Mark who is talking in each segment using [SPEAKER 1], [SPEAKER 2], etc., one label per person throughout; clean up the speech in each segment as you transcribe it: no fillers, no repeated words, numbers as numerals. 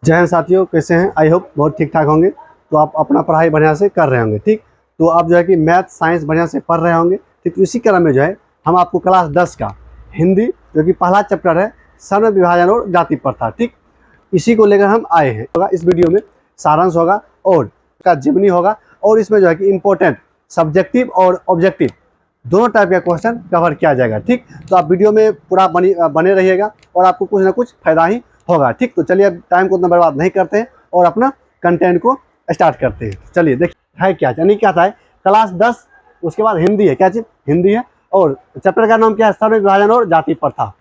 [SPEAKER 1] जय हिंद साथियों, कैसे हैं? आई होप बहुत ठीक ठाक होंगे। तो आप अपना पढ़ाई बढ़िया से कर रहे होंगे। ठीक, तो आप जो है कि मैथ साइंस बढ़िया से पढ़ रहे होंगे। ठीक, तो इसी क्रम में जो है हम आपको क्लास 10 का हिंदी जो कि पहला चैप्टर है सर्ण विभाजन और जाति प्रथा, ठीक, इसी को लेकर हम आए हैं। होगा इस वीडियो में सारांश होगा और का जीवनी होगा, और इसमें जो है कि इम्पोर्टेंट सब्जेक्टिव और ऑब्जेक्टिव दोनों टाइप का क्वेश्चन कवर किया जाएगा। ठीक, तो आप वीडियो में पूरा बने रहिएगा और आपको कुछ ना कुछ फायदा ही होगा। ठीक, तो चलिए अब टाइम को उतना बर्बाद नहीं करते हैं और अपना कंटेंट को स्टार्ट करते हैं। चलिए देखिए है क्या, यानी क्या था है क्लास 10, उसके बाद हिंदी है। क्या चीज़? हिंदी है। और चैप्टर का नाम क्या है? सर्ण विभाजन और जाति प्रथा।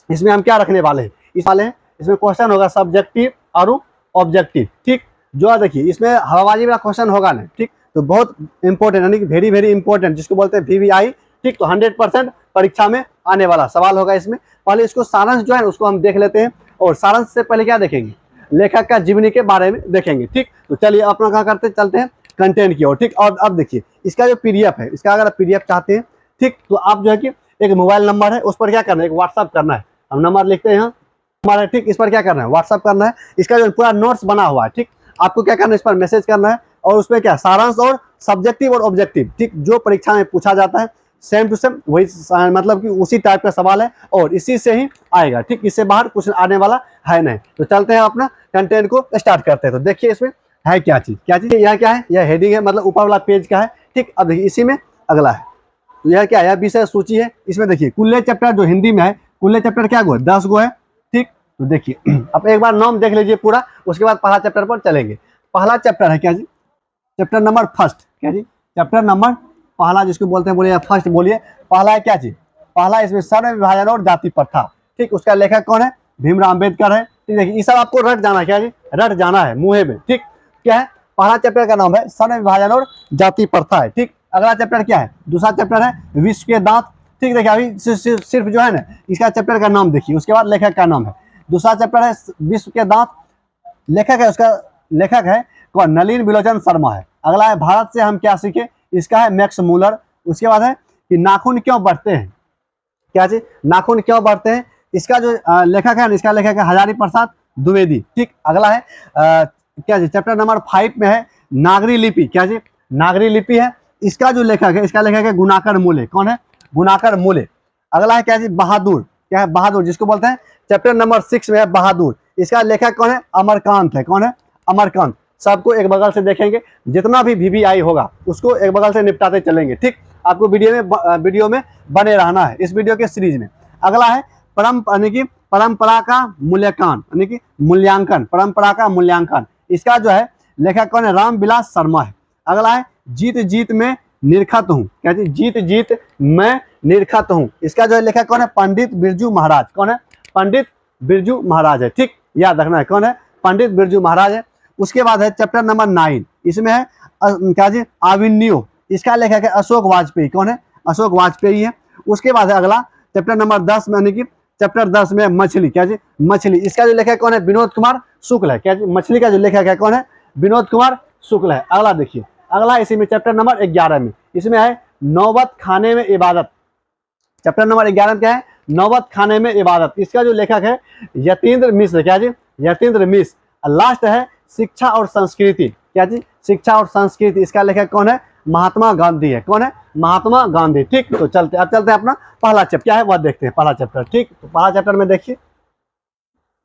[SPEAKER 1] इसमें हम क्या रखने वाले हैं? इसमें क्वेश्चन होगा सब्जेक्टिव और ऑब्जेक्टिव। ठीक, जो देखिए इसमें हवाबाजी वाला क्वेश्चन होगा ना। ठीक, तो बहुत इंपॉर्टेंट यानी कि वेरी वेरी इंपॉर्टेंट, जिसको बोलते हैं VVI। ठीक, तो 100% परीक्षा में आने वाला सवाल होगा इसमें। पहले इसको सारांश जो है उसको हम देख लेते हैं, और सारांश से पहले क्या देखेंगे? लेखक का जीवनी के बारे में देखेंगे। ठीक, तो चलिए अपना क्या करते चलते हैं कंटेंट की ओर। ठीक, और अब देखिए इसका जो PDF है, इसका अगर आप PDF चाहते हैं, ठीक, तो आप जो है कि एक मोबाइल नंबर है, उस पर क्या करना है? एक व्हाट्सअप करना है। हम नंबर लिखते हैं यहाँ हमारा। ठीक, इस पर क्या करना है? व्हाट्सअप करना है। इसका जो पूरा नोट्स बना हुआ है, ठीक, आपको क्या करना है? इस पर मैसेज करना है, और उसमें क्या सारांश और सब्जेक्टिव और ऑब्जेक्टिव, ठीक, जो परीक्षा में पूछा जाता है सेम टू सेम वही, मतलब कि उसी टाइप का सवाल है और इसी से ही आएगा। ठीक, इससे बाहर कुछ आने वाला है नहीं। तो चलते हैं अपना कंटेंट को स्टार्ट करते हैं। तो देखिए इसमें है क्या चीज़, यह क्या है? यह हेडिंग है, मतलब ऊपर वाला पेज का है। ठीक, अब देखिए इसी में अगला है। तो यह क्या है? यह विषय सूची है। इसमें देखिए कुल्ले चैप्टर जो हिंदी में है, कुल्ले चैप्टर क्या गो है? 10 गो है। ठीक, तो देखिए अब एक बार नाम देख लीजिए पूरा, उसके बाद पहला चैप्टर पर चलेंगे। पहला चैप्टर है क्या जी? Chapter number first. क्या जी? चैप्टर नंबर पहला जिसको बोलते हैं, बोलिए फर्स्ट बोलिए। पहला है क्या चीज? पहला इसमें सर्ण विभाजन और जाति प्रथा। ठीक, उसका लेखक कौन है? भीमराव अम्बेडकर है। ठीक, देखिए ये सब आपको रट जाना है। क्या जी? रट जाना है मुँह में। ठीक, क्या है? पहला चैप्टर का नाम है सर्ण विभाजन और जाति प्रथा है। ठीक, अगला चैप्टर क्या है? दूसरा चैप्टर है विश्व के दांत। ठीक, देखिए अभी सिर्फ जो है ना इसका चैप्टर का नाम देखिए, उसके बाद लेखक का नाम है। दूसरा चैप्टर है विश्व के दांत, लेखक है उसका, लेखक है कौन? नलिन विलोचन शर्मा है। अगला है भारत से हम क्या सीखे, इसका है मैक्स मूलर। उसके बाद है कि नाखून क्यों बढ़ते हैं। क्या चीज? नाखून क्यों बढ़ते हैं, इसका जो लेखक है, इसका लेखक है हजारी प्रसाद द्विवेदी। ठीक, अगला है क्या जी? चैप्टर नंबर 5 में है नागरी लिपि। क्या जी? नागरी लिपि है। इसका जो लेखक है, इसका लेखक है गुणाकर मूले। कौन है? गुणाकर मूले। अगला है क्या जी? बहादुर। क्या है? बहादुर, जिसको बोलते हैं चैप्टर नंबर 6 में है बहादुर। इसका लेखक कौन है? अमरकांत है। कौन है? अमरकांत। सबको एक बगल से देखेंगे, जितना भी VVI होगा उसको एक बगल से निपटाते चलेंगे। ठीक, आपको वीडियो में बने रहना है इस वीडियो के सीरीज में। अगला है परंपरा का मूल्यांकन, यानी कि मूल्यांकन, परंपरा का मूल्यांकन। इसका जो है लेखक कौन है? रामविलास शर्मा है। अगला है जीत जीत में निरखत हूँ। क्या चीज? जीत जीत मैं निरखत हूँ। इसका जो है लेखक कौन है? पंडित बिरजू महाराज। कौन है? पंडित बिरजू महाराज है। ठीक, याद रखना है कौन है? पंडित बिरजू महाराज है। उसके बाद है चैप्टर नंबर 9, इसमें है क्या जी? आविन्यो। इसका लेखक है अशोक वाजपेयी। कौन है? अशोक वाजपेयी है। उसके बाद है अगला चैप्टर नंबर 10 में, यानी कि चैप्टर 10 में मछली। क्या जी? मछली। इसका जो लेखक कौन है? विनोद कुमार शुक्ल है। क्या जी? मछली का जो लेखक है कौन है? विनोद कुमार शुक्ल है। अगला देखिए, अगला इसी में चैप्टर नंबर 11 में, इसमें है नौबत खाने में इबादत। चैप्टर नंबर 11 क्या है? नौबत खाने में इबादत। इसका जो लेखक है यतीन्द्र मिश्र। क्या जी? यतीन्द्र मिश्र। लास्ट है शिक्षा और संस्कृति। क्या जी? शिक्षा और संस्कृति। इसका लेखक कौन है? महात्मा गांधी है। कौन है? महात्मा गांधी। ठीक, तो अब चलते हैं अपना पहला चैप्टर क्या है वह देखते हैं। पहला चैप्टर। ठीक, तो पहला चैप्टर में देखिए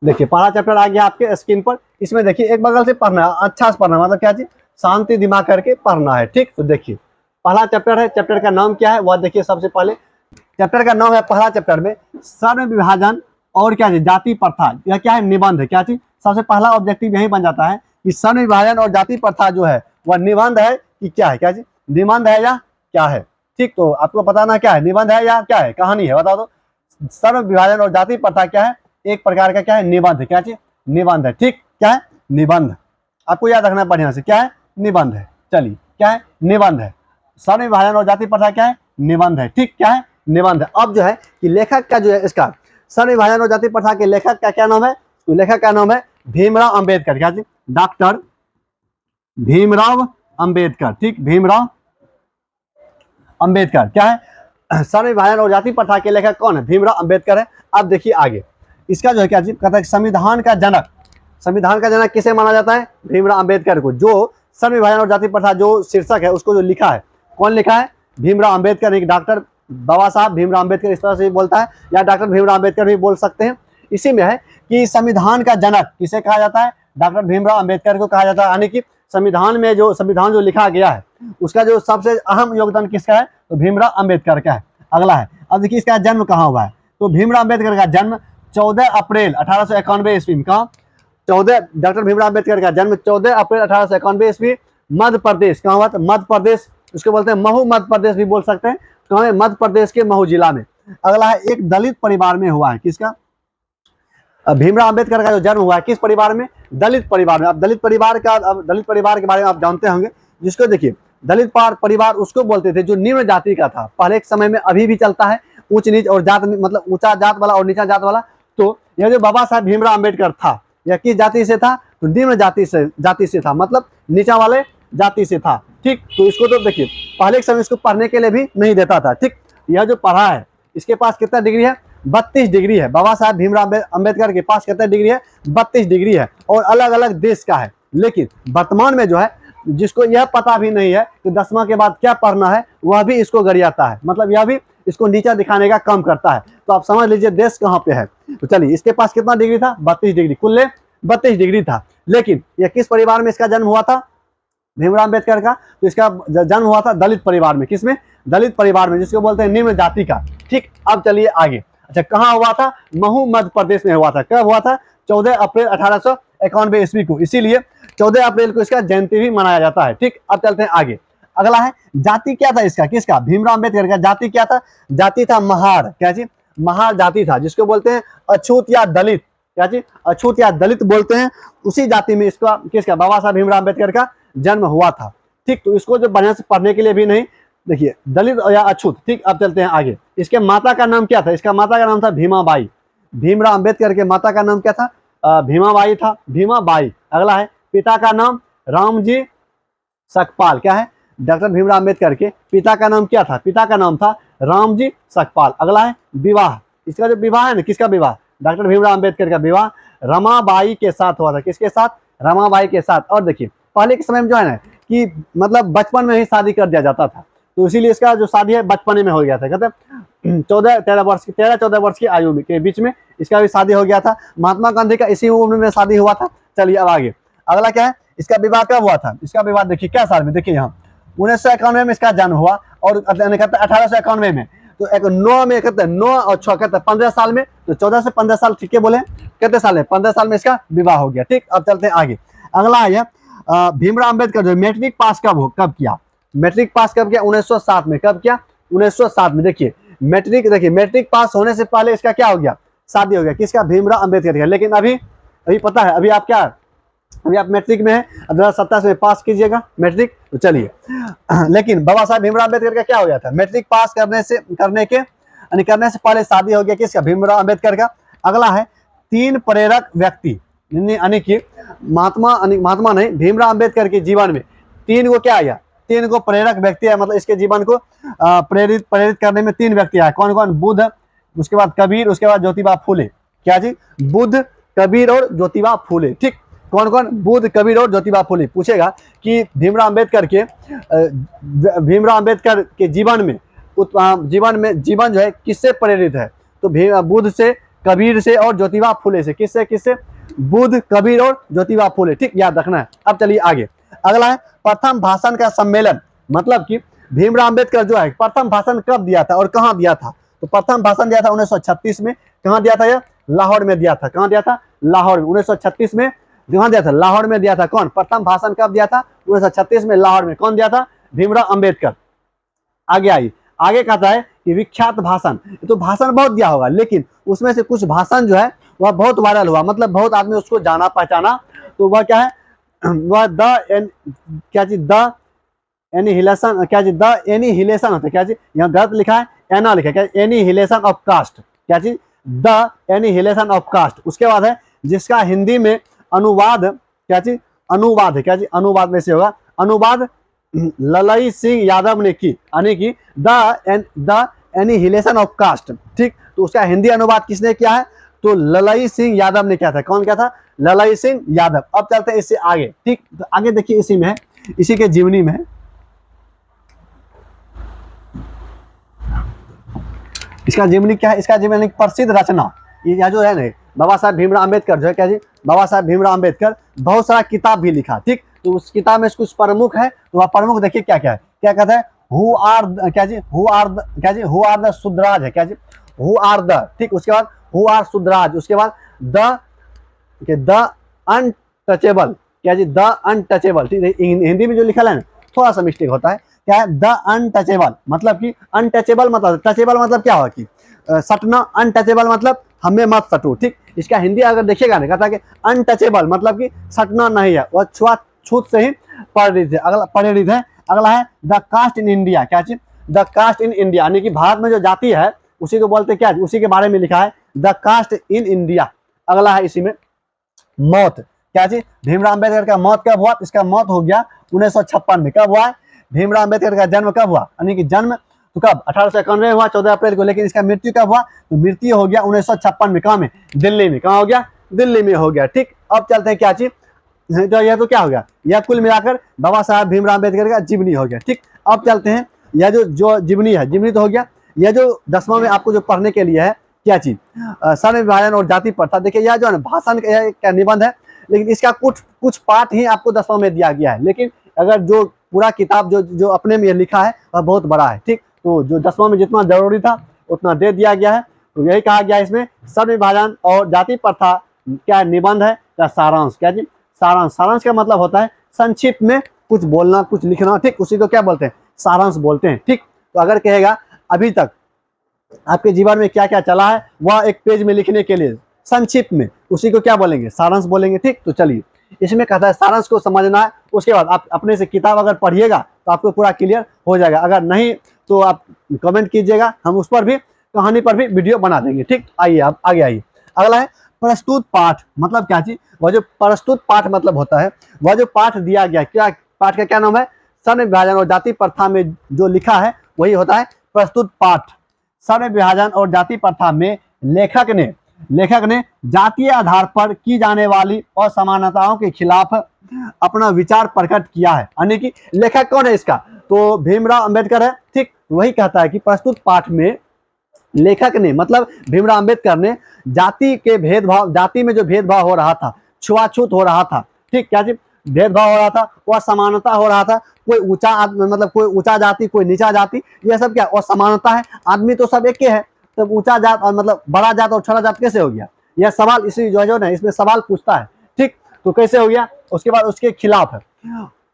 [SPEAKER 1] पहला चैप्टर आ गया आपके स्क्रीन पर। इसमें देखिए एक बगल से पढ़ना है, अच्छा से पढ़ना, मतलब क्या चीज? शांति दिमाग करके पढ़ना है। ठीक, तो देखिए पहला चैप्टर है। चैप्टर का नाम क्या है वह देखिए। सबसे पहले चैप्टर का नाम है पहला चैप्टर में सर्ण विभाजन और क्या चीज? जाति प्रथा। यह क्या है? निबंध है। क्या चीज? सबसे पहला ऑब्जेक्टिव यही बन जाता है कि सर्ण विभाजन और जाति प्रथा जो है वह निबंध है कि क्या है? क्या चीज? निबंध है या क्या है? ठीक, तो आपको बताना क्या है? निबंध है या क्या है? कहानी है? बता दो। सर्ण विभाजन और जाति प्रथा क्या है? एक प्रकार का क्या है? निबंध। क्या चीज? निबंध है। ठीक, क्या है? निबंध। आपको याद रखना है बढ़िया से, क्या है? निबंध है। चलिए, क्या है? निबंध है। सर्ण विभाजन और जाति प्रथा क्या है? निबंध है। ठीक, क्या है? निबंध है। अब जो है कि लेखक का जो है इसका सर्ण विभाजन और जाति प्रथा के लेखक का क्या नाम है? तो लेखक का नाम है भीमराव अम्बेडकर। क्या जी? डॉक्टर भीमराव अम्बेडकर। ठीक, भीमराव अम्बेडकर। क्या है? सर्ण विभाजन और जाति प्रथा के लेखक कौन है? भीमराव अम्बेडकर है। अब देखिए आगे इसका जो है क्या जी? कहता है संविधान का जनक। संविधान का जनक किसे माना जाता है? भीमराव अम्बेडकर को। जो श्रम विभाजन और जाति प्रथा जो शीर्षक है उसको जो लिखा है, कौन लिखा है? भीमराव अम्बेडकर। एक डॉक्टर बाबा साहब भीमराव अम्बेडकर इस तरह से बोलता है, या डॉक्टर भीमराव अम्बेडकर भी बोल सकते हैं। इसी में है कि संविधान का जनक किसे कहा जाता है? डॉक्टर भीमराव अम्बेडकर को कहा जाता है। यानी कि संविधान जो लिखा गया है उसका जो सबसे अहम योगदान किसका है? तो भीमराव अम्बेडकर का है। अगला है, अब देखिए इसका जन्म कहाँ हुआ है? तो भीमराव अम्बेडकर का जन्म 14 अप्रैल 1891 ईस्वी में। कहाँ? डॉक्टर भीमराव अम्बेडकर का जन्म 14 अप्रैल 1891 ईस्वी मध्य प्रदेश। कहाँ हुआ था? मध्य प्रदेश, उसको बोलते हैं महू मध्य प्रदेश भी बोल सकते हैं। कहाँ है? मध्य प्रदेश के महू जिला में। अगला है, एक दलित परिवार में हुआ है। किसका? भीमराव अम्बेडकर का जो जन्म हुआ है किस परिवार में? दलित परिवार में। अब दलित परिवार के बारे में आप जानते होंगे, जिसको देखिए दलित परिवार उसको बोलते थे जो निम्न जाति का था। पहले एक समय में, अभी भी चलता है, उच्च नीच और जात, मतलब ऊंचा जात वाला और नीचा जात वाला। तो यह जो बाबा साहब भीमराव अम्बेडकर था, यह किस जाति से था? तो निम्न जाति से था, मतलब नीचा वाले जाति से था। ठीक, तो इसको तो देखिए पहले के समय इसको पढ़ने के लिए भी नहीं देता था। ठीक, यह जो पढ़ा है इसके पास कितना डिग्री है? 32 डिग्री है। बाबा साहब भीमराव अम्बेडकर के पास कितना डिग्री है? 32 डिग्री है, और अलग अलग देश का है। लेकिन वर्तमान में जो है, जिसको यह पता भी नहीं है कि 10वां के बाद क्या पढ़ना है, वह भी इसको गरियाता है, मतलब यह भी इसको नीचा दिखाने का काम करता है। तो आप समझ लीजिए देश कहाँ पे है। तो चलिए, इसके पास कितना डिग्री था? 32 डिग्री, कुल 32 डिग्री था। लेकिन यह किस परिवार में इसका जन्म हुआ था? भीमराव अम्बेडकर का। तो इसका जन्म हुआ था दलित परिवार में। किसमें? दलित परिवार में, जिसको बोलते हैं निम्न जाति का। ठीक, अब चलिए आगे। अच्छा, कहाँ हुआ था? महू मध्य प्रदेश में हुआ था। कब हुआ था? 14 अप्रैल 1891 ईस्वी को। इसीलिए 14 अप्रैल को इसका जयंती भी मनाया जाता है। ठीक, अब चलते हैं आगे। अगला है, जाति क्या था इसका? किसका? भीमराव अम्बेडकर का जाति क्या था? जाति था महार। क्या चीज? महार जाति था, जिसको बोलते हैं अछूत या दलित। क्या चीज? अछूत या दलित बोलते हैं। उसी जाति में इसका किसका? बाबा साहब भीमराव अम्बेडकर का जन्म हुआ था। ठीक, तो इसको जो बढ़िया से पढ़ने के लिए भी नहीं, देखिए दलित या अछूत। ठीक, अब चलते हैं आगे। इसके माता का नाम क्या था? इसका माता का नाम था भीमाबाई। भीमराव अम्बेडकर के माता का नाम क्या था? भीमाबाई था, भीमाबाई। अगला है, पिता का नाम रामजी सकपाल। क्या है? डॉक्टर भीमराव अम्बेडकर के पिता का नाम क्या था? पिता का नाम था रामजी सकपाल। अगला है, विवाह। इसका जो विवाह है ना, किसका विवाह? डॉक्टर भीमराव अम्बेडकर का विवाह रमाबाई के साथ हुआ था। किसके साथ? रमाबाई के साथ। और देखिए पहले के समय में जो है ना कि मतलब बचपन में ही शादी कर दिया जाता था, तो इसीलिए इसका जो शादी है बचपने में हो गया था। कहते हैं 13-14 वर्ष की आयु में के बीच में इसका भी शादी हो गया था। महात्मा गांधी का इसी उम्र में शादी हुआ था। चलिए अब आगे। अगला क्या है? इसका विवाह कब हुआ था? इसका विवाह देखिए क्या साल में, देखिए यहाँ 1991 में इसका जन्म हुआ, और कहते हैं 1891 में। तो एक 9 में कहते हैं 9 और 6 कहते हैं 15 साल में। तो 14 से 15 साल, ठीक है बोले, कितने साल है? 15 साल में इसका विवाह हो गया। ठीक, अब चलते हैं आगे। अगला है भीमराव अम्बेडकर जो मैट्रिक पास कब किया? मैट्रिक पास कब किया? 1907 में। कब किया? 1907 में। देखिए मैट्रिक पास होने से पहले इसका क्या हो गया? शादी हो गया। किसका? भीमराव अम्बेडकर का। लेकिन अभी पता है, अभी आप मैट्रिक में है, 2027 में पास कीजिएगा मैट्रिक। तो चलिए, लेकिन बाबा साहब भीमराव अम्बेडकर का क्या हो गया था? मैट्रिक पास करने से पहले शादी हो गया। किसका? भीमराव अम्बेडकर का। अगला है, 3 प्रेरक व्यक्ति, यानी कि महात्मा नहीं, भीमराव अम्बेडकर के जीवन में 3 को क्या आया? 3 को प्रेरक व्यक्ति है, मतलब इसके जीवन को प्रेरित करने में 3 व्यक्ति आए। कौन कौन? बुद्ध, उसके बाद कबीर, उसके बाद ज्योतिबा फूले। क्या जी? बुद्ध, कबीर और ज्योतिबा फूले। ठीक, कौन कौन? बुद्ध, कबीर और ज्योतिबा फूले। पूछेगा कि भीमराव अम्बेडकर के जीवन जो है किससे प्रेरित है? तो बुद्ध से, कबीर से और ज्योतिबा फूले से। किससे? बुद्ध, कबीर और ज्योतिबा फूले। ठीक, याद रखना है। अब चलिए आगे। अगला है, प्रथम भाषण का सम्मेलन। मतलब कि भीमराव अम्बेडकर जो है प्रथम भाषण कब दिया था और कहाँ दिया था? तो प्रथम भाषण दिया था 1936 में। कहाँ दिया था? यह लाहौर में दिया था। कहाँ दिया था? लाहौर में। 1936 में कहाँ दिया था? लाहौर में दिया था। कौन? प्रथम भाषण कब दिया था? 1936 में लाहौर में। कौन दिया था? भीमराव अम्बेडकर। आगे आई, आगे कहता है कि विख्यात भाषण। तो भाषण बहुत दिया होगा, लेकिन उसमें से कुछ भाषण जो है वह बहुत वायरल हुआ, मतलब बहुत आदमी उसको जाना पहचाना। तो वह क्या है? वह द एनिहिलेशन होता है। क्या चीज? यहाँ गलत लिखा है, एना लिखा है। क्या? Annihilation of caste. क्या चीज? The annihilation of caste. उसके बाद है जिसका हिंदी में अनुवाद, क्या चीज? अनुवाद है। क्या चीज? अनुवाद में से होगा। अनुवाद ललई सिंह यादव ने की, यानी कि द एनिहिलेशन ऑफ कास्ट। ठीक, तो उसका हिंदी अनुवाद किसने किया है? तो ललाई सिंह यादव ने क्या था, कौन क्या था, ललाई सिंह यादव। अब चलते हैं इससे आगे, ठीक, तो आगे देखिए इसी में है, इसी के जीवनी में है। इसका जीवनी क्या है, इसका जीवनी प्रसिद्ध रचना, ये जो है ना बाबा साहब भीमराव अम्बेडकर जो है क्या जी, बाबा साहब भीमराव अम्बेडकर बहुत सारा किताब भी लिखा, ठीक, तो उस किताब में कुछ प्रमुख है, तो वह प्रमुख देखिए क्या क्या है, क्या कहता है, हु आर क्या जी, हु आर क्या जी, हु आर द शुद्राज है क्या जी, हु आर द, ठीक, उसके बाद हु आर शुद्राज, उसके बाद द अनटचेबल क्या जी, द अनटचेबल, ठीक है, हिंदी में जो लिखा है ना थोड़ा सा मिस्टेक होता है, क्या है, द अनटचेबल, मतलब कि अनटचेबल मतलब, टचेबल मतलब क्या होगा कि सटना, अनटचेबल मतलब हमें मत सटो, ठीक, इसका हिंदी अगर देखिएगा ना कहता है कि अनटचेबल मतलब कि सटना नहीं है, वह छूत से ही परिणित है। अगला परिणित है, अगला है द कास्ट इन इंडिया, क्या चीज, द कास्ट इन इंडिया, यानी कि भारत में जो जाति है उसी को बोलते क्या, उसी के बारे में लिखा है, द कास्ट इन इंडिया। अगला है इसी में मौत, क्या चीज, भीमराव अम्बेडकर का मौत कब हुआ, इसका मौत हो गया 1956 में। कब हुआ है, भीमराव अम्बेडकर का जन्म कब हुआ, यानी कि जन्म तो कब 1891 हुआ 14 अप्रैल को, लेकिन इसका मृत्यु कब हुआ, तो मृत्यु हो गया 1956 में। कहाँ में, दिल्ली में, कहाँ हो गया, दिल्ली में हो गया, ठीक। अब चलते हैं क्या चीज, तो यह तो क्या हो गया, यह कुल मिलाकर बाबा साहब भीमराव अम्बेडकर का जीवनी हो गया, ठीक। अब चलते हैं, यह जो जीवनी है, जीवनी तो हो गया, यह जो 10वां में आपको जो पढ़ने के लिए है क्या चीज, सण विभाजन और जाति प्रथा, देखिए यह जो है भाषण का निबंध है, लेकिन इसका कुछ पार्ट ही आपको 10वां में दिया गया है, लेकिन अगर जो पूरा किताब जो अपने में लिखा है वह बहुत बड़ा है, ठीक, तो जो 10वां में जितना जरूरी था उतना दे दिया गया है। तो यही कहा गया है इसमें, सण विभाजन और जाति प्रथा क्या निबंध है, क्या सारांश, क्या जी, सारांश। सारांश का मतलब होता है संक्षिप्त में कुछ बोलना, कुछ लिखना, ठीक, उसी को क्या बोलते हैं, सारांश बोलते हैं, ठीक। तो अगर कहेगा अभी तक आपके जीवन में क्या क्या चला है वह एक पेज में लिखने के लिए संक्षिप्त में, उसी को क्या बोलेंगे, सारांश बोलेंगे, ठीक। तो चलिए इसमें कहता है सारांश को समझना है, उसके बाद आप अपने से किताब अगर पढ़िएगा तो आपको पूरा क्लियर हो जाएगा, अगर नहीं तो आप कमेंट कीजिएगा, हम उस पर भी कहानी पर भी वीडियो बना देंगे, ठीक। आइए आप आगे आइए। अगला है प्रस्तुत पाठ, मतलब क्या चीज, वह जो प्रस्तुत पाठ मतलब होता है, वह जो पाठ दिया गया, क्या पाठ का क्या नाम है, सण विभाजन और जाति प्रथा में जो लिखा है वही होता है प्रस्तुत पाठ। सण विभाजन और जाति प्रथा में लेखक ने जातीय आधार पर की जाने वाली असमानताओं के खिलाफ अपना विचार प्रकट किया है, यानी कि लेखक कौन है इसका, तो भीमराव अम्बेडकर है, ठीक। वही कहता है कि प्रस्तुत पाठ में लेखक ने मतलब भीमराव अम्बेडकर ने जाति के भेदभाव, जाति में जो भेदभाव हो रहा था, छुआछूत हो रहा था, ठीक, क्या चीज, भेदभाव हो रहा था, असमानता हो रहा था, कोई ऊंचा मतलब कोई ऊंचा जाति कोई नीचा जाति, यह सब क्या असमानता है, आदमी तो सब एक ही है, तो ऊंचा जात और मतलब बड़ा जात और छोटा जात कैसे हो गया, यह सवाल इसी जो है इसमें सवाल पूछता है, ठीक। तो कैसे हो गया, उसके बाद उसके खिलाफ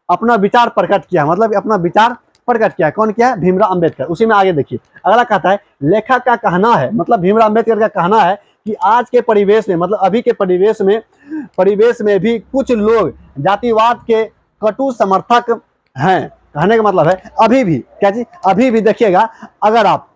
[SPEAKER 1] अपना विचार प्रकट किया, मतलब अपना विचार प्रकट किया, कौन किया है, भीमराव अम्बेडकर। उसी में आगे देखिए अगला कहता है लेखक का कहना है, मतलब भीमराव अम्बेडकर का कहना है कि आज के परिवेश में, मतलब अभी के परिवेश में भी कुछ लोग जातिवाद के कटु समर्थक हैं। कहने का मतलब है अभी भी, क्या जी, अभी भी देखिएगा, अगर आप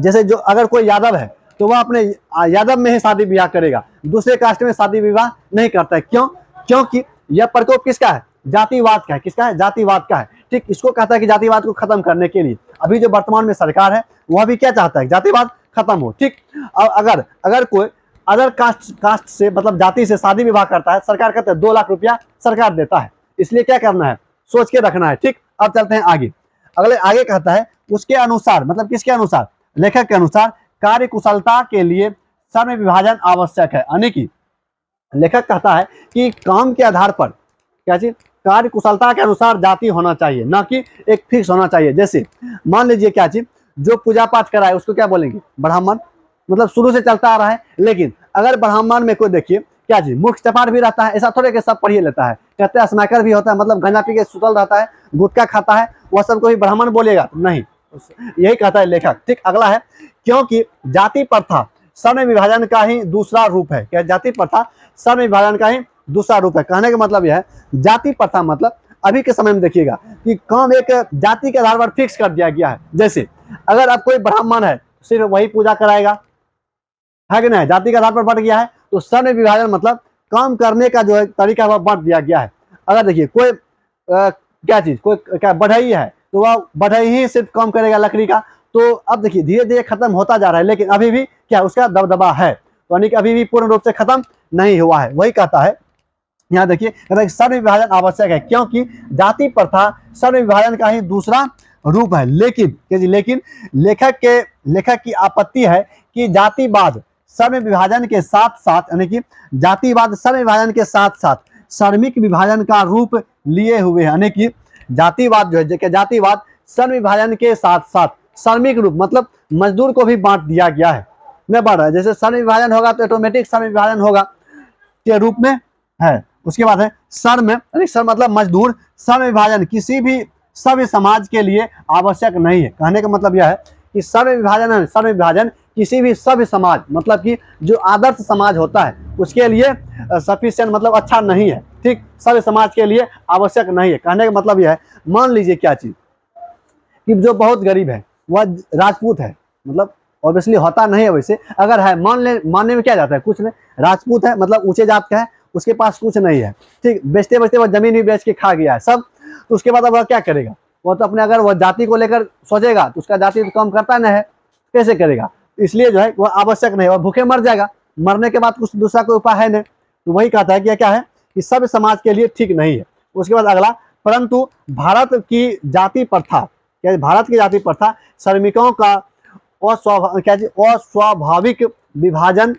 [SPEAKER 1] जैसे जो अगर कोई यादव है तो वह अपने यादव में ही शादी ब्याह करेगा, दूसरे कास्ट में शादी विवाह नहीं करता है, क्यों, क्योंकि यह प्रकोप किसका है, जातिवाद का है, किसका है, जातिवाद का है, ठीक। इसको कहता है कि जातिवाद को खत्म करने के लिए अभी जो वर्तमान में सरकार है वह भी क्या चाहता है, जातिवाद खत्म हो, ठीक। और अगर कोई अदर कास्ट से मतलब जाति से शादी विवाह करता है, सरकार कहता है 2 लाख रुपया सरकार देता है, इसलिए क्या करना है, सोच के रखना है, ठीक। अब चलते हैं आगे, आगे कहता है उसके अनुसार, मतलब किसके अनुसार, लेखक के अनुसार कार्य कुशलता के लिए सण विभाजन आवश्यक है, यानी कि लेखक कहता है कि काम के आधार पर क्या चीज, कार्य कुशलता के अनुसार जाति होना चाहिए, ना कि एक फिक्स होना चाहिए। जैसे मान लीजिए क्या चीज, जो पूजा पाठ कराए उसको क्या बोलेंगे, ब्राह्मण, मतलब शुरू से चलता आ रहा है, लेकिन अगर ब्राह्मण में कोई देखिए क्या चीज मुख चपाट भी रहता है, ऐसा थोड़े के सब पढ़िए लेता है, कहते हैं स्मैकर भी होता है, मतलब गंजा पी के सुतल रहता है, गुटखा खाता है, वह सबको भी ब्राह्मण बोलेगा, नहीं, यही कहता है लेखक, ठीक। अगला है क्योंकि जाति प्रथा सण विभाजन का ही दूसरा रूप है, क्या जाति प्रथा सण विभाजन का ही दूसरा रूप है। कहने का मतलब यह है जाति प्रथा मतलब अभी के समय में देखिएगा कि काम एक जाति के आधार पर फिक्स कर दिया गया है। जैसे अगर अब कोई ब्राह्मण है सिर्फ वही पूजा कराएगा, है कि नहीं, जाति के आधार पर बढ़ गया है, तो सण विभाजन मतलब काम करने का जो है तरीका वह बढ़ दिया गया है। अगर देखिए कोई क्या चीज, कोई क्या बढ़ई है तो वह बढ़ई ही सिर्फ काम करेगा लकड़ी का, तो अब देखिए धीरे धीरे खत्म होता जा रहा है, लेकिन अभी भी क्या उसका दबदबा है। तो यानी कि अभी भी पूर्ण रूप से खत्म नहीं हुआ है। वही कहता है, यहाँ देखिए, कहता है सर्व विभाजन आवश्यक है क्योंकि जाति प्रथा सर्व विभाजन का ही दूसरा रूप है। लेकिन लेखक की आपत्ति है कि जातिवाद सर्व विभाजन के साथ साथ, यानी कि जातिवाद सर्व विभाजन के साथ साथ श्रमिक विभाजन का रूप लिए हुए है। यानी कि जातिवाद जो है, जातिवाद सर्व विभाजन के साथ साथ श्रमिक रूप, मतलब मजदूर को भी बांट दिया गया है, मैं बढ़ रहा है। जैसे सर्व विभाजन होगा तो ऑटोमेटिक सर्व विभाजन होगा के रूप में है। उसके बाद है श्रम, यानी श्रम मतलब मजदूर। श्रम विभाजन किसी भी सभ्य समाज के लिए आवश्यक नहीं है। कहने का मतलब यह है कि श्रम विभाजन किसी भी सभ्य समाज, मतलब कि जो आदर्श समाज होता है उसके लिए सफिशिएंट, मतलब अच्छा नहीं है। ठीक, सभ्य समाज के लिए आवश्यक नहीं है। कहने का मतलब यह है, मान लीजिए क्या चीज कि जो बहुत गरीब है वह राजपूत है, मतलब ऑब्वियसली होता नहीं है वैसे, अगर है मानने में क्या जाता है, कुछ नहीं, राजपूत है मतलब ऊंचे जात का है, उसके पास कुछ नहीं है। ठीक, बेचते बेचते वह जमीन भी बेच के खा गया है सब, तो उसके बाद अब वह क्या करेगा, वो तो अपने, अगर वह जाति को लेकर सोचेगा तो उसका जाति तो कम करता नहीं है, कैसे करेगा। इसलिए जो है वह आवश्यक नहीं है, वह भूखे मर जाएगा, मरने के बाद कुछ दूसरा कोई उपाय है नहीं। तो वही कहता है कि क्या है कि सब समाज के लिए ठीक नहीं है। उसके बाद अगला, परंतु भारत की जाति प्रथा श्रमिकों का अस्वाभाविक विभाजन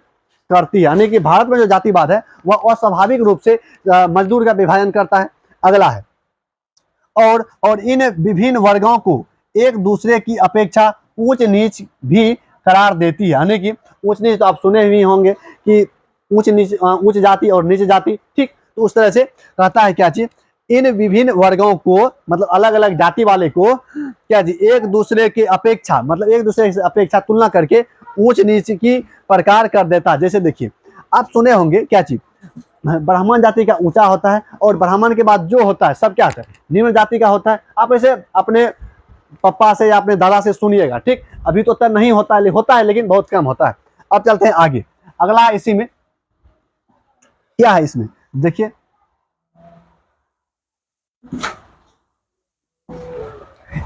[SPEAKER 1] करती है। यानी कि भारत में जो जातिवाद है वह अस्वाभाविक रूप से मजदूर का विभाजन करता है। अगला है, और इन विभिन्न वर्गों को एक दूसरे की अपेक्षा ऊंच नीच भी करार देती है। यानी कि ऊंच नीच तो आप सुने ही होंगे कि उच्च जाति और नीच जाति। ठीक, तो उस तरह से कहता है क्या चीज, इन विभिन्न वर्गों को, मतलब अलग अलग जाति वाले को क्या जी, एक दूसरे की अपेक्षा, मतलब एक दूसरे से अपेक्षा तुलना करके ऊंच नीच की प्रकार कर देता है। जैसे देखिए, आप सुने होंगे क्या चीज, ब्राह्मण जाति का ऊंचा होता है और ब्राह्मण के बाद जो होता है सब क्या होता है, निम्न जाति का होता है। आप ऐसे अपने पापा से या अपने दादा से सुनिएगा। ठीक, अभी तो उतना नहीं होता है लेकिन बहुत कम होता है। अब चलते हैं आगे। अगला इसी में क्या है, इसमें देखिए,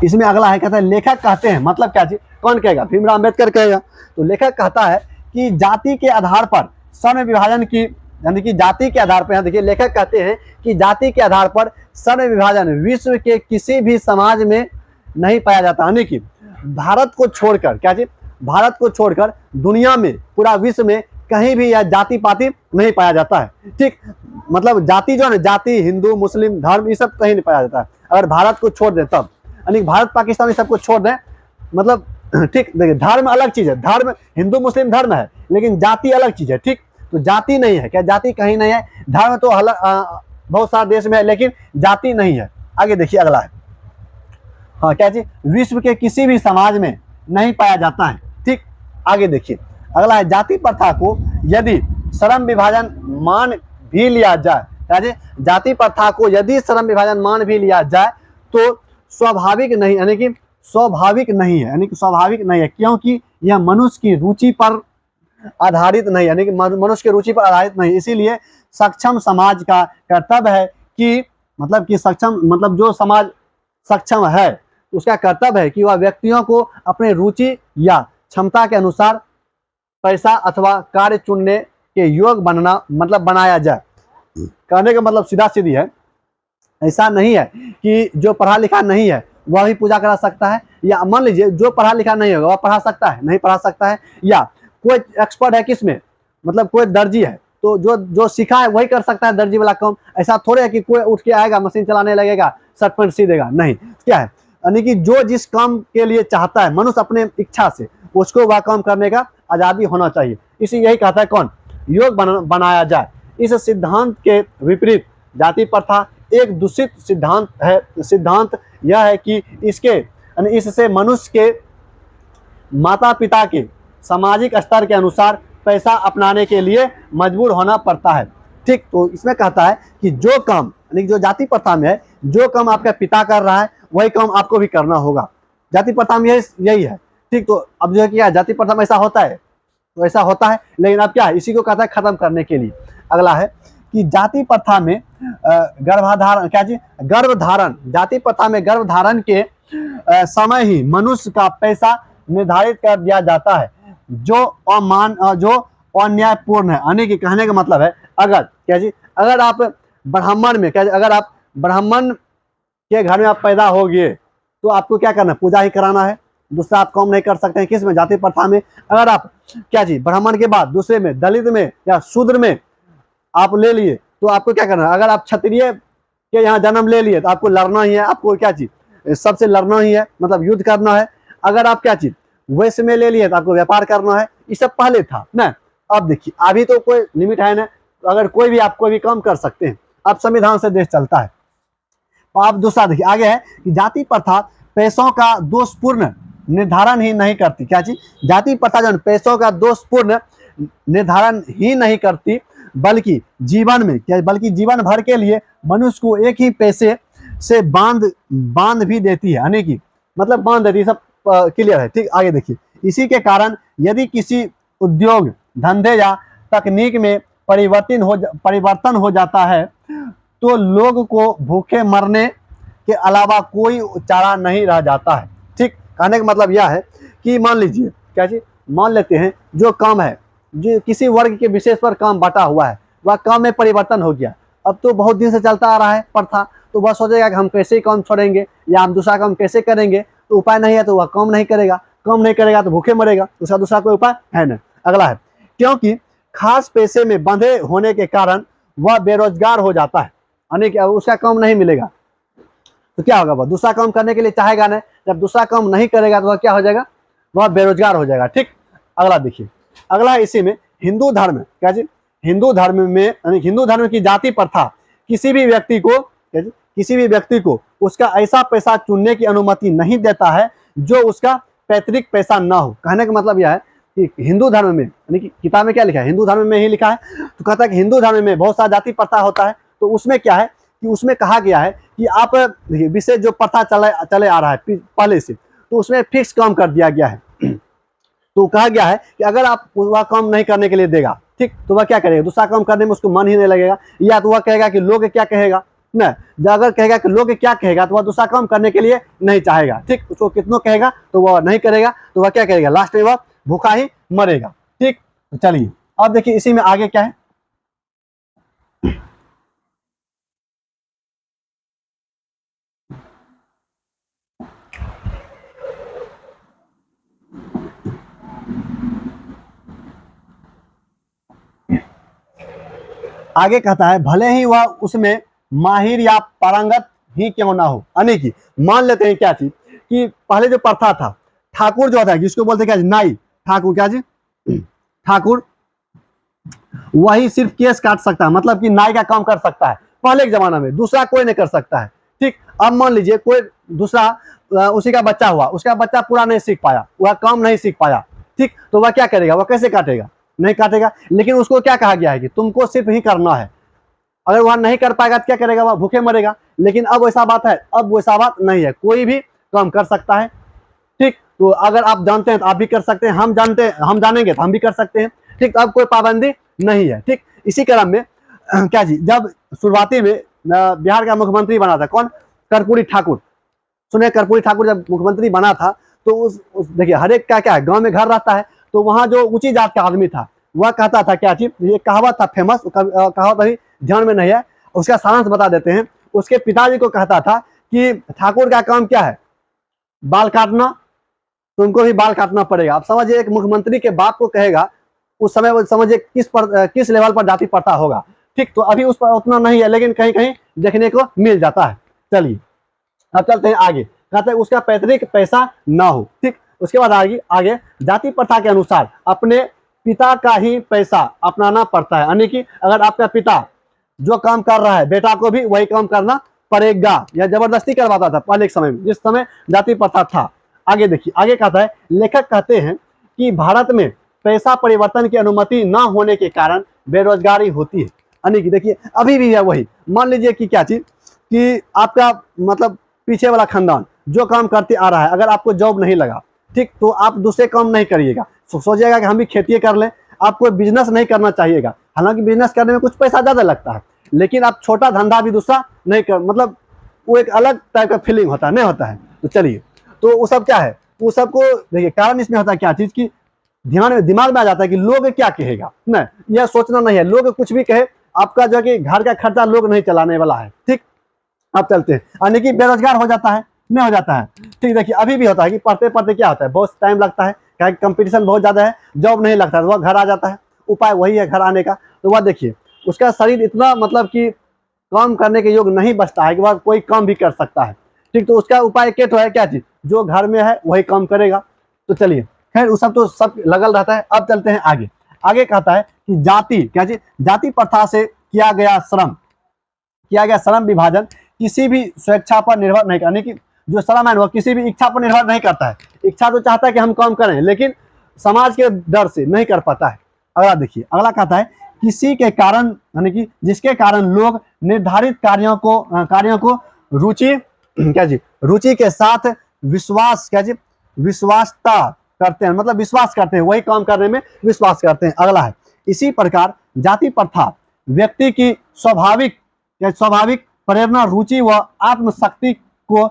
[SPEAKER 1] इसमें अगला है, कहता है लेखक कहते हैं, मतलब क्या चीज, कौन कहेगा, भीमराव अंबेडकर कहेगा। तो लेखक कहता है कि जाति के आधार पर श्रम विभाजन की, यानी कि जाति के आधार पर, देखिए लेखक कहते हैं कि जाति के आधार पर श्रम विभाजन विश्व के किसी भी समाज में नहीं पाया जाता। यानी कि भारत को छोड़कर, क्या चीज, भारत को छोड़कर दुनिया में, पूरा विश्व में कहीं भी यह जाति पाति नहीं पाया जाता है। ठीक, मतलब जाति जो है, जाति हिंदू मुस्लिम धर्म ये सब कहीं नहीं पाया जाता है, अगर भारत को छोड़ दे तब। यानी भारत पाकिस्तान सबको छोड़ दें, मतलब ठीक, देखिए धर्म अलग चीज है, धर्म हिंदू मुस्लिम धर्म है, लेकिन जाति अलग चीज है। ठीक, तो जाति नहीं है, क्या जाति कहीं नहीं है, धर्म तो बहुत सारे देश में है लेकिन जाति नहीं है। आगे देखिए अगला है, हाँ क्या चीज, विश्व के किसी भी समाज में नहीं पाया जाता है। ठीक, आगे देखिए अगला है, जाति प्रथा को यदि श्रम विभाजन मान भी लिया जाए, क्या जी, जाति प्रथा को यदि श्रम विभाजन मान भी लिया जाए तो स्वाभाविक नहीं, यानी कि स्वाभाविक नहीं है, यानी कि स्वाभाविक नहीं है, क्योंकि यह मनुष्य की रुचि पर आधारित नहीं, यानी कि मनुष्य की रुचि पर आधारित नहीं। इसीलिए सक्षम समाज का कर्तव्य है कि, मतलब कि सक्षम, मतलब जो समाज सक्षम है उसका कर्तव्य है कि वह व्यक्तियों को अपने रुचि या क्षमता के अनुसार पैसा अथवा कार्य चुनने के योग बनना, मतलब बनाया जाए। कहने का मतलब सीधा सीधी है, ऐसा नहीं है कि जो पढ़ा लिखा नहीं है वह भी पूजा करा सकता है, या मान लीजिए जो पढ़ा लिखा नहीं होगा वह पढ़ा सकता है, नहीं पढ़ा सकता है, या कोई एक्सपर्ट है किसमें, मतलब कोई दर्जी है तो जो सीखा है वही कर सकता है दर्जी वाला काम। ऐसा थोड़े है कि कोई उठ के आएगा मशीन चलाने लगेगा शर्ट पैंट सी देगा, नहीं। क्या है, यानी कि जो जिस काम के लिए चाहता है मनुष्य अपने इच्छा से, उसको वह काम करने का आज़ादी होना चाहिए। इसी यही कहता है कौन, योग बनाया जाए। इस सिद्धांत के विपरीत जाति प्रथा एक दूषित सिद्धांत है। सिद्धांत यह है कि इससे मनुष्य के माता पिता के सामाजिक स्तर के अनुसार पैसा अपनाने के लिए मजबूर होना पड़ता है। ठीक, तो इसमें कहता है कि जो काम, यानी जो जाति प्रथा में है, जो काम आपका पिता कर रहा है वही काम आपको भी करना होगा। जाति प्रथा में यही है। ठीक, तो अब जो है कि जाति प्रथा में ऐसा होता है, तो ऐसा होता है, लेकिन अब क्या है, इसी को कहता है खत्म करने के लिए। अगला है कि जाति प्रथा में गर्भधारण, क्या जी, गर्भधारण, जाति प्रथा में गर्भधारण के समय ही मनुष्य का पैसा निर्धारित कर दिया जाता है, जो और न्यायपूर्ण है। यानी कि कहने का मतलब है, अगर क्या जी, अगर आप ब्राह्मण में क्या जी, अगर आप ब्राह्मण के घर में आप पैदा हो गए तो आपको क्या करना है, पूजा ही कराना है। दूसरा आप काम नहीं कर सकते हैं, किस में, जाति प्रथा में। अगर आप क्या जी ब्राह्मण के बाद दूसरे में, दलित में या शूद्र में आप ले लिए तो आपको क्या करना है। अगर आप क्षत्रिय के यहाँ जन्म ले लिए तो आपको लड़ना ही है, आपको क्या चीज सबसे लड़ना ही है, मतलब युद्ध करना है। अगर आप क्या चीज वैश्य में ले लिए तो आपको व्यापार करना है। ये सब पहले था ना। अब देखिए अभी तो कोई लिमिट है ना, अगर कोई भी आप कोई भी काम कर सकते हैं। अब संविधान से देश चलता है। तो आप दूसरा देखिए आगे है कि जाति प्रथा पैसों का दोषपूर्ण निर्धारण ही नहीं करती। क्या चीज, जाति प्रथा जो पैसों का दोषपूर्ण निर्धारण ही नहीं करती, बल्कि जीवन में क्या, बल्कि जीवन भर के लिए मनुष्य को एक ही पैसे से बांध भी देती है। यानी कि मतलब बांध देती है। सब क्लियर है, ठीक। आगे देखिए, इसी के कारण यदि किसी उद्योग धंधे या तकनीक में परिवर्तन हो जाता है तो लोग को भूखे मरने के अलावा कोई चारा नहीं रह जाता है। ठीक, कहने का मतलब यह है कि मान लीजिए क्या जी, मान लेते हैं जो काम है, जो किसी वर्ग के विशेष पर काम बटा हुआ है, वह काम में परिवर्तन हो गया। अब तो बहुत दिन से चलता आ रहा है प्रथा, तो वह सोचेगा कि हम कैसे काम छोड़ेंगे या हम दूसरा काम कैसे करेंगे। तो उपाय नहीं है तो वह काम नहीं करेगा, काम नहीं करेगा तो भूखे मरेगा, उसका दूसरा कोई उपाय है नहीं। अगला है, क्योंकि खास पैसे में बंधे होने के कारण वह बेरोजगार हो जाता है। यानी कि उसका काम नहीं मिलेगा तो क्या होगा, वह दूसरा काम करने के लिए चाहेगा नहीं। जब दूसरा काम नहीं करेगा तो वह क्या हो जाएगा, वह बेरोजगार हो जाएगा। ठीक, अगला देखिए, अगला है इसी में हिंदू धर्म। क्या जी, हिंदू धर्म में यानी हिंदू धर्म की जाति प्रथा किसी भी व्यक्ति को क्या जी, किसी भी व्यक्ति को उसका ऐसा पैसा चुनने की अनुमति नहीं देता है जो उसका पैतृक पैसा ना हो। कहने का मतलब यह है कि हिंदू धर्म में, यानी कि किताब में क्या लिखा है, हिंदू धर्म में ही लिखा है। तो कहता है कि हिंदू धर्म में बहुत सारा जाति प्रथा होता है। तो उसमें क्या है कि उसमें कहा गया है कि आप देखिए विशेष जो प्रथा चले आ रहा है पहले से, तो उसमें फिक्स काम कर दिया गया है। तो कहा गया है कि अगर आप वह काम नहीं करने के लिए देगा, ठीक, तो वह क्या करेगा, दूसरा काम करने में उसको मन ही नहीं लगेगा। या तो वह कहेगा कि लोग क्या कहेगा ना, अगर कहेगा कि लोग क्या कहेगा तो वह दूसरा काम करने के लिए नहीं चाहेगा। ठीक, उसको कितनों कहेगा तो वह नहीं करेगा, तो वह क्या करेगा, लास्ट में वह भूखा ही मरेगा। ठीक, तो चलिए अब देखिए इसी में आगे क्या है। आगे कहता है भले ही वह उसमें माहिर या पारंगत ही क्यों ना हो। यानी कि मान लेते हैं क्या चीज कि पहले जो प्रथा था, ठाकुर जो था जिसको बोलते क्या, नाई ठाकुर, क्या जी ठाकुर, वही सिर्फ केस काट सकता है, मतलब कि नाई का काम कर सकता है पहले के जमाना में, दूसरा कोई नहीं कर सकता है। ठीक, अब मान लीजिए कोई दूसरा उसी का बच्चा हुआ, उसका बच्चा पूरा नहीं सीख पाया, वह काम नहीं सीख पाया। ठीक, तो वह क्या करेगा, वह कैसे काटेगा, नहीं काटेगा। लेकिन उसको क्या कहा गया है कि तुमको सिर्फ ही करना है। अगर वह नहीं कर पाएगा तो क्या करेगा, वह भूखे मरेगा। लेकिन अब वैसा बात है, अब वैसा बात नहीं है, कोई भी काम कर सकता है। ठीक, तो अगर आप जानते हैं तो आप भी कर सकते हैं, हम जानेंगे तो हम भी कर सकते हैं। ठीक, तो अब कोई पाबंदी नहीं है। ठीक, इसी क्रम में क्या जी, जब शुरुआती में बिहार का मुख्यमंत्री बना था कौन, कर्पूरी ठाकुर। सुने, कर्पूरी ठाकुर जब मुख्यमंत्री बना था तो उस देखिए हर एक का क्या है, गांव में घर रहता है, तो वहां जो ऊंची जात का आदमी था वह कहता था क्या चीज, ये कहावत था फेमस, कहावत अभी ध्यान में नहीं है, उसका सारांश बता देते हैं। उसके पिताजी को कहता था कि ठाकुर का काम क्या है, बाल काटना, तुमको भी बाल काटना पड़ेगा। आप समझिए एक मुख्यमंत्री के बाप को कहेगा, उस समय वो समझिए किस लेवल पर जाति प्रथा होगा। ठीक, तो अभी उस पर उतना नहीं है, लेकिन कहीं कहीं देखने को मिल जाता है। चलिए अब चलते हैं आगे, कहते हैं उसका पैतृक पैसा ना हो। ठीक, उसके बाद आगे जाति प्रथा के अनुसार अपने पिता का ही पैसा अपनाना पड़ता है। यानी कि अगर आपका पिता जो काम कर रहा है, बेटा को भी वही काम करना पड़ेगा, या जबरदस्ती करवाता था पहले के समय में, जिस समय जाति प्रथा था। आगे देखिए, आगे कहता है लेखक कहते हैं कि भारत में पैसा परिवर्तन की अनुमति न होने के कारण बेरोजगारी होती है। यानी कि देखिए अभी भी है वही, मान लीजिए कि क्या चीज कि आपका मतलब पीछे वाला खानदान जो काम करते आ रहा है, अगर आपको जॉब नहीं लगा, ठीक, तो आप दूसरे काम नहीं करिएगा, सोचिएगा कि हम भी खेती कर लें। आपको बिजनेस नहीं करना चाहिएगा, हालांकि बिजनेस करने में कुछ पैसा ज्यादा लगता है, लेकिन आप छोटा धंधा भी दूसरा नहीं कर, मतलब वो एक अलग टाइप का फीलिंग होता है, नहीं होता है। तो चलिए, तो वो सब क्या है, वो सबको देखिए कारण इसमें होता है क्या चीज की दिमाग में आ जाता है कि लोग क्या कहेगा, नहीं यह सोचना नहीं है, लोग कुछ भी कहे, आपका जो है कि घर का खर्चा लोग नहीं चलाने वाला है। ठीक, आप चलते हैं, यानी कि बेरोजगार हो जाता है, नहीं हो जाता है। ठीक, देखिए अभी भी होता है कि पढ़ते पढ़ते क्या होता है, बहुत टाइम लगता है, क्या कंपटीशन बहुत ज़्यादा है, जॉब नहीं लगता है, तो वह घर आ जाता है। उपाय वही है घर आने का। तो वह देखिए उसका शरीर इतना मतलब कि काम करने के योग नहीं बचता है कि वह कोई काम भी कर सकता है। ठीक, तो उसका उपाय क्या तो है, क्या चीज जो घर में है वही काम करेगा। तो चलिए खैर उस सब तो सब लगल रहता है। अब चलते हैं आगे। आगे कहता है कि जाति क्या चीज, जाति प्रथा से किया गया श्रम विभाजन किसी भी स्वेच्छा पर निर्भर नहीं करने की, जो श्रम है वह किसी भी इच्छा पर निर्भर नहीं करता है। इच्छा तो चाहता है कि हम काम करें, लेकिन समाज के डर से नहीं कर पाता है। अगला देखिए, अगला कहता है किसी के कारण, यानी कि जिसके कारण लोग निर्धारित कार्यों को रुचि क्या जी रुचि के साथ विश्वास क्या जी विश्वासता करते हैं, मतलब विश्वास करते हैं, वही काम करने में विश्वास करते हैं। अगला है इसी प्रकार जाति प्रथा व्यक्ति की स्वाभाविक प्रेरणा, रुचि व आत्मशक्ति को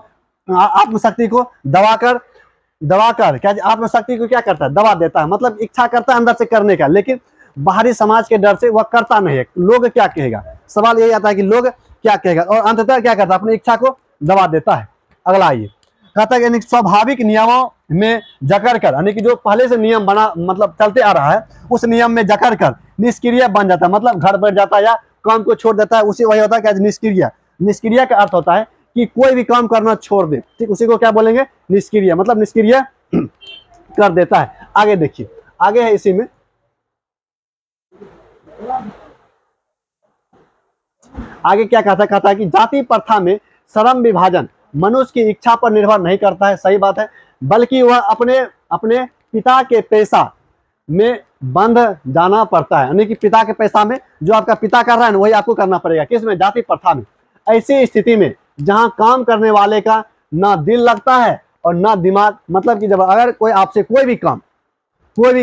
[SPEAKER 1] दबाकर क्या आत्मशक्ति को क्या करता है, दबा देता है। मतलब इच्छा करता है अंदर से करने का, लेकिन बाहरी समाज के डर से वह करता नहीं है। लोग क्या कहेगा, सवाल यही आता है कि लोग क्या कहेगा, और अंततः क्या करता है, अपनी इच्छा को दबा देता है। अगला आइए, कहता है कि स्वाभाविक नियमों में जकड़ कर, यानी कि जो पहले से नियम बना मतलब चलते आ रहा है, उस नियम में जकड़ कर निष्क्रिय बन जाता है, मतलब घर बैठ जाता है या काम को छोड़ देता है। उसी वही होता है क्या, निष्क्रिय। निष्क्रिय का अर्थ होता है कि कोई भी काम करना छोड़ दे। ठीक, उसी को क्या बोलेंगे, निष्क्रिय, मतलब निष्क्रिय कर देता है। आगे देखिए, आगे है इसी में, आगे क्या कहता है कि जाति प्रथा में श्रम विभाजन मनुष्य की इच्छा पर निर्भर नहीं करता है, सही बात है, बल्कि वह अपने पिता के पैसा में बंध जाना पड़ता है। यानी कि पिता के पैसा में जो आपका पिता कर रहा है ना, वही आपको करना पड़ेगा। किसमें, जाति प्रथा में। ऐसी स्थिति में जहां काम करने वाले का ना दिल लगता है और ना दिमाग, मतलब कि जब अगर कोई आपसे कोई भी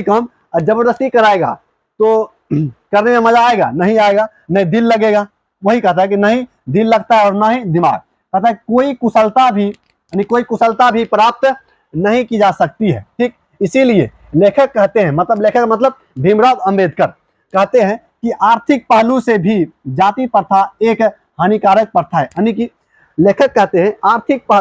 [SPEAKER 1] काम जबरदस्ती कराएगा तो करने में मजा आएगा, नहीं आएगा, नहीं दिल लगेगा। वही कहता है कि नहीं दिल लगता है और ना ही दिमाग। कहता है कोई कुशलता भी प्राप्त नहीं की जा सकती है। ठीक, इसीलिए लेखक कहते हैं, मतलब भीमराव अंबेडकर कहते हैं कि आर्थिक पहलू से भी जाति प्रथा एक हानिकारक प्रथा है। यानी कि लेखक कहते हैं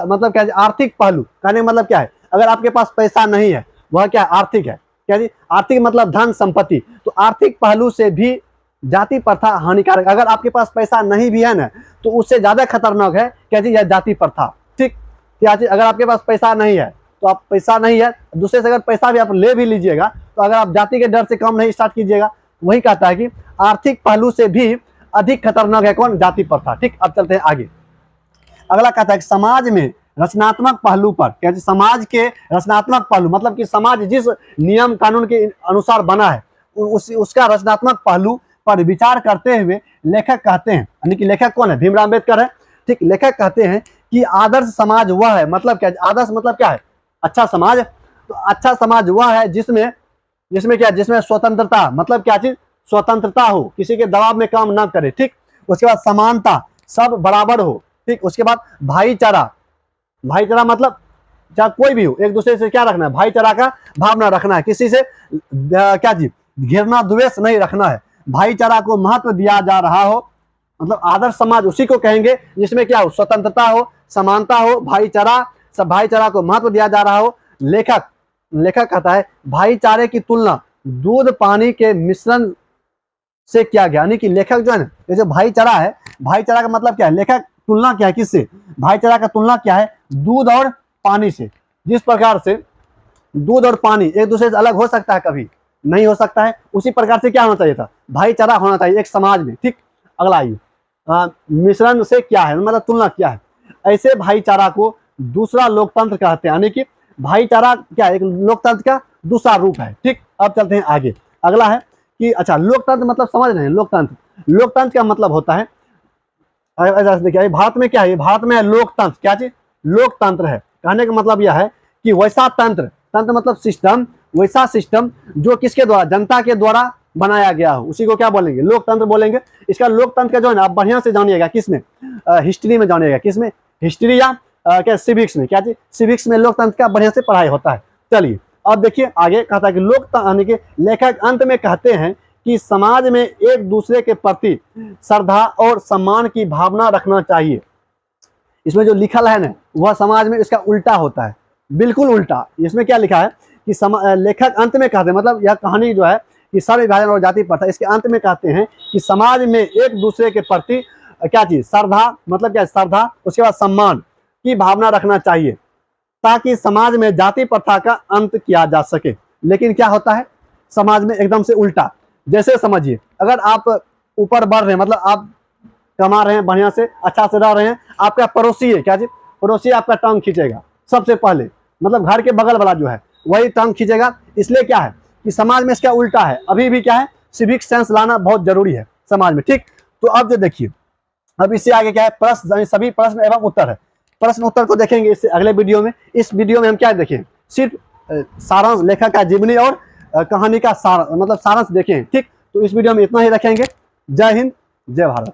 [SPEAKER 1] मतलब क्या है, आर्थिक पहलू कहने मतलब क्या है, अगर आपके पास पैसा नहीं है, वह क्या आर्थिक है, क्या जी आर्थिक मतलब धन संपत्ति, तो आर्थिक पहलू से भी जाति प्रथा हानिकारक। अगर आपके पास पैसा नहीं भी है ना, तो उससे ज्यादा खतरनाक है क्या जी, यह जाति प्रथा। ठीक, क्या जी अगर आपके पास पैसा नहीं है, तो आप पैसा नहीं है, दूसरे से अगर पैसा भी आप ले भी लीजिएगा, तो अगर आप जाति के डर से काम नहीं स्टार्ट कीजिएगा, वही कहता है कि आर्थिक पहलू से भी अधिक खतरनाक है कौन, जाति प्रथा। ठीक, अब चलते हैं आगे। अगला कहता है कि समाज में रचनात्मक पहलू पर, क्या समाज के रचनात्मक पहलू, मतलब कि समाज जिस नियम कानून के अनुसार बना है, उसका रचनात्मक पहलू पर विचार करते हुए लेखक कहते हैं, यानी कि लेखक कौन है, भीमराव अम्बेडकर है। ठीक, लेखक कहते हैं कि आदर्श समाज वह है, मतलब क्या, आदर्श मतलब क्या है, अच्छा समाज। तो अच्छा समाज वह है जिसमें स्वतंत्रता, मतलब क्या चीज, स्वतंत्रता हो, किसी के दबाव में काम ना करे। ठीक, उसके बाद समानता, सब बराबर हो। ठीक, उसके बाद भाईचारा मतलब चाहे कोई भी हो, एक दूसरे से क्या रखना है, भाईचारा का भावना रखना है, किसी से क्या चीज घृणा द्वेष नहीं रखना है, भाईचारा को महत्व दिया जा रहा हो। मतलब आदर्श समाज उसी को कहेंगे जिसमें क्या हो, स्वतंत्रता हो, समानता हो, भाईचारा को महत्व दिया जा रहा हो। लेखक कहता है भाईचारे की तुलना दूध पानी के मिश्रण से किया गया। यानी कि लेखक जो है ना, ये जो भाईचारा है, भाईचारा का मतलब क्या है, लेखक तुलना क्या है, किससे, भाईचारा का तुलना क्या है, दूध और पानी से। जिस प्रकार से दूध और पानी एक दूसरे से अलग हो सकता है, कभी नहीं हो सकता है, उसी प्रकार से क्या होना चाहिए था, भाईचारा होना चाहिए एक समाज में। ठीक, अगला आइए, मिश्रण से क्या है, मतलब तुलना क्या है, ऐसे भाईचारा को दूसरा लोकतंत्र कहते हैं। यानी कि भाईचारा क्या है, एक लोकतंत्र का दूसरा रूप है। ठीक, अब चलते हैं आगे। अगला है कि अच्छा लोकतंत्र मतलब समझ रहे हैं, लोकतंत्र का मतलब होता है, देखिए भारत में क्या है, भारत में लोकतंत्र, क्या चीज लोकतंत्र है। कहने का मतलब यह है कि वैसा तंत्र मतलब सिस्टम, वैसा सिस्टम जो किसके द्वारा, जनता के द्वारा बनाया गया हो, उसी को क्या बोलेंगे, लोकतंत्र बोलेंगे। इसका लोकतंत्र का जो है ना, आप बढ़िया से जानिएगा, किसमें, हिस्ट्री में जानिएगा, किसमें, हिस्ट्री या क्या सिविक्स में, क्या चीज सिविक्स में लोकतंत्र का बढ़िया से पढ़ाई होता है। चलिए अब देखिए आगे कहता है कि यानी कि लेखक अंत में कहते हैं कि समाज में एक दूसरे के प्रति श्रद्धा और सम्मान की भावना रखना चाहिए। इसमें जो लिखा है ना वह समाज में इसका उल्टा होता है, बिल्कुल उल्टा। इसमें क्या लिखा है कि लेखक अंत में कहते हैं, मतलब यह कहानी जो है कि सर्व विभाजन और जाति प्रथा, इसके अंत में कहते हैं कि समाज में एक दूसरे के प्रति क्या चीज, श्रद्धा, मतलब क्या श्रद्धा, उसके बाद सम्मान की भावना रखना चाहिए ताकि समाज में जाति प्रथा का अंत किया जा सके। लेकिन क्या होता है समाज में एकदम से उल्टा। जैसे समझिए अगर आप ऊपर बढ़ रहे हैं, मतलब आप कमा रहे हैं, बढ़िया से अच्छा से रह रहे हैं, आपका पड़ोसी है, क्या जी, पड़ोसी आपका टांग खींचेगा सबसे पहले, मतलब घर के बगल वाला जो है वही टांग खींचेगा। इसलिए क्या है कि समाज में इसका उल्टा है। अभी भी क्या है, सिविक सेंस लाना बहुत जरूरी है समाज में, ठीक। तो अब जो देखिए, अब इससे आगे क्या है, प्रश्न, सभी प्रश्न एवं उत्तर है। प्रश्न उत्तर को देखेंगे इससे अगले वीडियो में। इस वीडियो में हम क्या देखें, सिर्फ सारांश, लेखक का जीवनी और कहानी का सार, मतलब सारांश देखें, ठीक। तो इस वीडियो में इतना ही रखेंगे। जय हिंद, जय भारत।